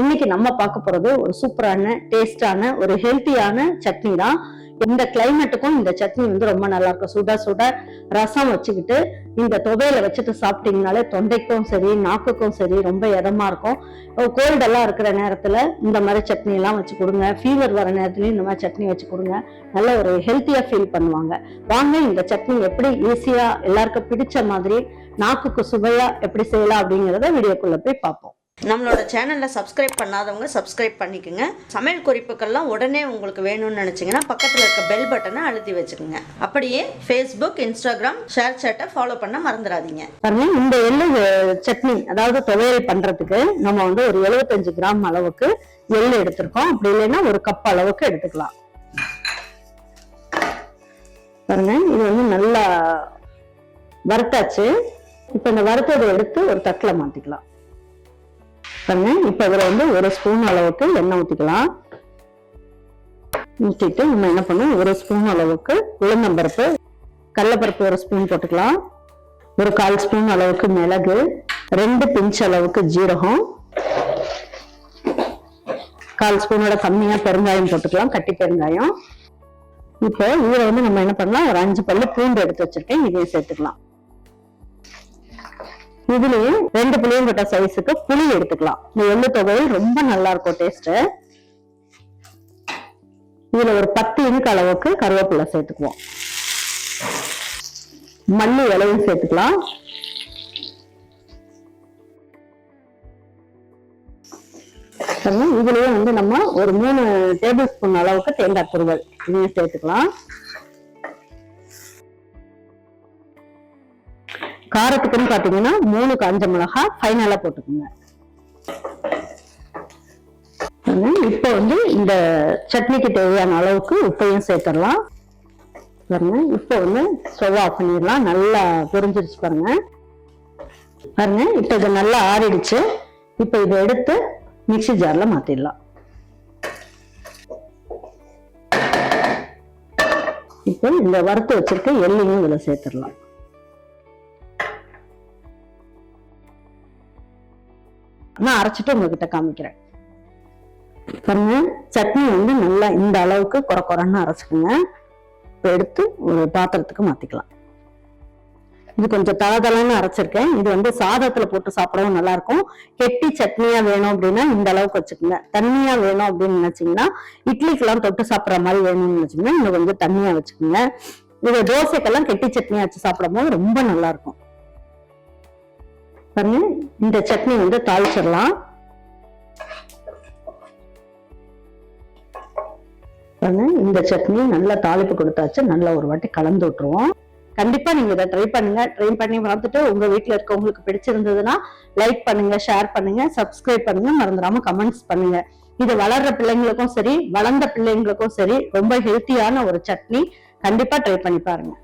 இன்னைக்கு நம்ம பார்க்க போறது ஒரு சூப்பரான டேஸ்டான ஒரு ஹெல்த்தியான சட்னி தான். இந்த கிளைமேட்டுக்கும் இந்த சட்னி ரொம்ப நல்லா இருக்கும். சுட சுட ரசம் வச்சுக்கிட்டு இந்த துவையில வச்சுட்டு சாப்பிட்டீங்கனாலே தொண்டைக்கும் சரி நாக்குக்கும் சரி ரொம்ப இதமா இருக்கும். கோல்டெல்லாம் இருக்கிற நேரத்துல இந்த மாதிரி சட்னி எல்லாம் வச்சு கொடுங்க. ஃபீவர் வர நேரத்துலயும் இந்த மாதிரி சட்னி வச்சு கொடுங்க. நல்ல ஒரு ஹெல்த்தியா ஃபீல் பண்ணுவாங்க. வாங்க இந்த சட்னி எப்படி ஈஸியா எல்லாருக்கும் பிடிச்ச மாதிரி நாக்குக்கு சுவையா எப்படி செய்யலாம் அப்படிங்கிறத வீடியோக்குள்ள போய் பார்ப்போம். நம்மளோட சேனல்ல சப்ஸ்கிரைப் பண்ணாதவங்க சப்ஸ்கிரைப் பண்ணிக்கோங்க. சமையல் குறிப்புகள்லாம் உடனே உங்களுக்கு வேணும்னு நினைச்சீங்கன்னா பக்கத்துல இருக்க பெல் பட்டனை அழுத்தி வச்சுக்கோங்க. அப்படியே ஃபேஸ்புக், இன்ஸ்டாகிராம், ஷேர் சேட்டை ஃபாலோ பண்ண மறந்துடாதீங்க. இந்த எள்ளு சட்னி அதாவது துவையல் பண்றதுக்கு நம்ம ஒரு 75 கிராம் அளவுக்கு எள்ளு எடுத்திருக்கோம். அப்படி இல்லைன்னா ஒரு கப் அளவுக்கு எடுத்துக்கலாம். பாருங்க, இது நல்லா வறுத்தாச்சு. இப்ப இந்த வறுத்ததை எடுத்து ஒரு தட்டுல மாத்திக்கலாம். இப்ப இதுல ஒரு ஸ்பூன் அளவுக்கு எண்ணெய் ஊத்திக்கலாம். ஊத்திட்டு நம்ம என்ன பண்ணுவோம், ஒரு ஸ்பூன் அளவுக்கு உளுந்தம்பருப்பு, கடலைப்பருப்பு ஒரு ஸ்பூன் போட்டுக்கலாம். ஒரு 1/4 ஸ்பூன் அளவுக்கு மிளகு, 2 பிஞ்ச் அளவுக்கு ஜீரகம், 1/4 ஸ்பூனோட கம்மியா பெருங்காயம் போட்டுக்கலாம், கட்டி பெருங்காயம். இப்போ இதுல நம்ம என்ன பண்ணலாம், ஒரு 5 பல்லு பூண்டு எடுத்து வச்சிருக்கேன், இதையும் சேர்த்துக்கலாம். இதுலயும் 2 புளியங்கொட்டை சைஸுக்கு புளி எடுத்துக்கலாம். இந்த எள்ளு துவையல் ரொம்ப நல்லா இருக்கும் டேஸ்ட். இதுல ஒரு 10 இன்ச் அளவுக்கு கருவேப்பிலை சேர்த்துக்குவோம். மல்லி இலையும் சேர்த்துக்கலாம். இதுலயும் நம்ம ஒரு 3 டேபிள் ஸ்பூன் அளவுக்கு தேங்காய் துருவல் இதையும் சேர்த்துக்கலாம். காரத்துக்குன்னு பாத்தீங்கன்னா 3 காஞ்ச மிளகாய் ஃபைனலா போட்டுக்கோங்க. இப்ப இந்த சட்னிக்கு தேவையான அளவுக்கு உப்பையும் சேர்த்துடலாம். பாருங்க, இப்ப ஸ்டவ் ஆஃப் பண்ணிடலாம். நல்லா பொரிஞ்சிருச்சு பாருங்க. பாருங்க, இப்ப இது நல்லா ஆறிடுச்சு. இப்ப இதை எடுத்து மிக்ஸி ஜார்ல மாத்திடலாம். இப்போ இந்த வறுத்து வச்சிருக்க எள்ளையும் இதுல சேர்த்துடலாம். நான் அரைச்சிட்டு உங்ககிட்ட காமிக்கிறேன். பாருங்க, சட்னி நல்லா இந்த அளவுக்கு கொரன்னு அரைச்சுக்குங்க. இப்ப எடுத்து ஒரு பாத்திரத்துக்கு மாத்திக்கலாம். இது கொஞ்சம் தளதளன்னு அரைச்சிருக்கேன். இது சாதத்துல போட்டு சாப்பிடவும் நல்லா இருக்கும். கெட்டி சட்னியா வேணும் அப்படின்னா இந்த அளவுக்கு வச்சுக்கோங்க. தண்ணியா வேணும் அப்படின்னு நினைச்சீங்கன்னா, இட்லிக்கெல்லாம் தொட்டு சாப்பிட்ற மாதிரி வேணும்னு நினைச்சீங்கன்னா இன்னும் கொஞ்சம் தண்ணியா வச்சுக்கோங்க. இது தோசைக்கெல்லாம் கெட்டி சட்னியா வச்சு சாப்பிடும் போது ரொம்ப நல்லா இருக்கும். பாருங்க, இந்த சட்னி தாளிச்சிடலாம். பாருங்க, இந்த சட்னி நல்லா தாளிப்பு கொடுத்தாச்சு. நல்லா ஒரு வாட்டி கலந்து விட்டுருவோம். கண்டிப்பா நீங்க இதை ட்ரை பண்ணுங்க. ட்ரை பண்ணி பார்த்துட்டு உங்க வீட்டுல இருக்கவங்களுக்கு பிடிச்சிருந்ததுன்னா லைக் பண்ணுங்க, ஷேர் பண்ணுங்க, சப்ஸ்கிரைப் பண்ணுங்க, மறந்துடாம கமெண்ட்ஸ் பண்ணுங்க. இது வளர்ற பிள்ளைங்களுக்கும் சரி வளர்ந்த பிள்ளைங்களுக்கும் சரி ரொம்ப ஹெல்த்தியான ஒரு சட்னி. கண்டிப்பா ட்ரை பண்ணி பாருங்க.